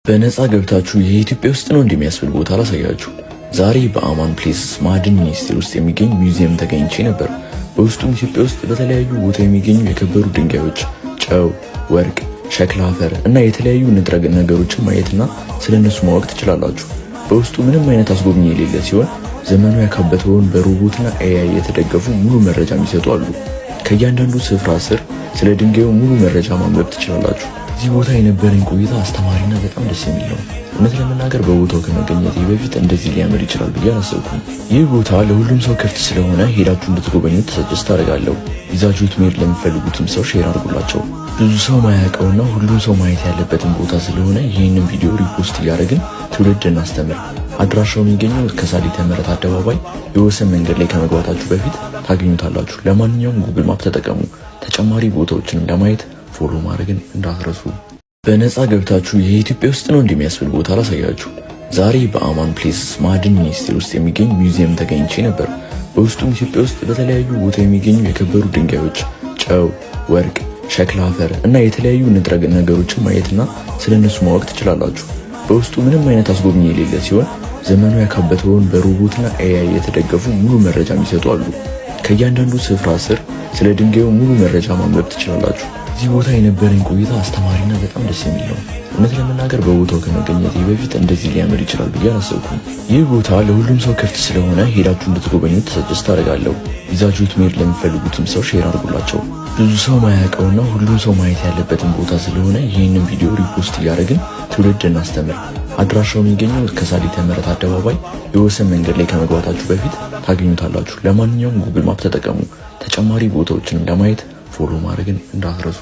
በነፃ ገብታችሁ የኢትዮጵያ ውስጥ ነው እንደሚያስብል ቦታ ላሳያችሁ። ዛሬ በአማን ፕሌስስ ማዕድን ሚኒስቴር ውስጥ የሚገኝ ሚውዚየም ተገኝቼ ነበር። በውስጡም ኢትዮጵያ ውስጥ በተለያዩ ቦታ የሚገኙ የከበሩ ድንጋዮች፣ ጨው፣ ወርቅ፣ ሸክላ አፈር እና የተለያዩ ንጥረ ነገሮችን ማየትና ስለነሱ ማወቅ ትችላላችሁ። በውስጡ ምንም አይነት አስጎብኚ የሌለ ሲሆን ዘመኑ ያካበተውን በሮቦትና ኤአይ የተደገፉ ሙሉ መረጃ የሚሰጡ አሉ። ከእያንዳንዱ ስፍራ ስር ስለ ድንጋዩ ሙሉ መረጃ ማንበብ ትችላላችሁ። እዚህ ቦታ የነበረኝ ቆይታ አስተማሪና በጣም ደስ የሚል ነው። እውነት ለመናገር በቦታው ከመገኘቴ በፊት እንደዚህ ሊያምር ይችላል ብዬ አላሰብኩም። ይህ ቦታ ለሁሉም ሰው ክፍት ስለሆነ ሄዳችሁ እንድትጎበኙት ሰጀስት አደርጋለሁ። ይዛችሁት መሄድ ለሚፈልጉትም ሰው ሼር አድርጉላቸው። ብዙ ሰው ማያውቀውና ሁሉም ሰው ማየት ያለበትን ቦታ ስለሆነ ይህንን ቪዲዮ ሪፖስት እያደረግን ትውልድ እናስተምር። አድራሻው የሚገኘው ከሳሊተ ምህረት አደባባይ የወሰን መንገድ ላይ ከመግባታችሁ በፊት ታገኙታላችሁ። ለማንኛውም ጉግል ማፕ ተጠቀሙ። ተጨማሪ ቦታዎችንም ለማየት ፎሎ ማድረግን እንዳትረሱ። በነፃ ገብታችሁ የኢትዮጵያ ውስጥ ነው እንደሚያስብል ቦታ ላሳያችሁ። ዛሬ በአማን ፕሌስስ ማዕድን ሚኒስቴር ውስጥ የሚገኝ ሚውዚየም ተገኝቼ ነበር። በውስጡም ኢትዮጵያ ውስጥ በተለያዩ ቦታ የሚገኙ የከበሩ ድንጋዮች፣ ጨው፣ ወርቅ፣ ሸክላ አፈር እና የተለያዩ ንጥረ ነገሮችን ማየትና ስለነሱ ማወቅ ትችላላችሁ። በውስጡ ምንም አይነት አስጎብኚ የሌለ ሲሆን ዘመኑ ያካበተውን በሮቦትና ኤአይ የተደገፉ ሙሉ መረጃ የሚሰጡ አሉ። ከእያንዳንዱ ስፍራ ስር ስለ ድንጋዩ ሙሉ መረጃ ማንበብ ትችላላችሁ። እዚህ ቦታ የነበረኝ ቆይታ አስተማሪና በጣም ደስ የሚል ነው። እውነት ለመናገር በቦታው ከመገኘቴ በፊት እንደዚህ ሊያምር ይችላል ብዬ አላሰብኩም። ይህ ቦታ ለሁሉም ሰው ክፍት ስለሆነ ሄዳችሁ እንድትጎበኙት ሰጀስት አደርጋለሁ። ይዛችሁት መሄድ ለሚፈልጉትም ሰው ሼር አድርጉላቸው። ብዙ ሰው ማያውቀውና ሁሉም ሰው ማየት ያለበትን ቦታ ስለሆነ ይህንን ቪዲዮ ሪፖስት እያደረግን ትውልድ እናስተምር። አድራሻው የሚገኘው ከሳሊተ ምህረት አደባባይ የወሰን መንገድ ላይ ከመግባታችሁ በፊት ታገኙታላችሁ። ለማንኛውም ጉግል ማፕ ተጠቀሙ። ተጨማሪ ቦታዎችንም ለማየት ፎሎ ማድረግን እንዳትረሱ።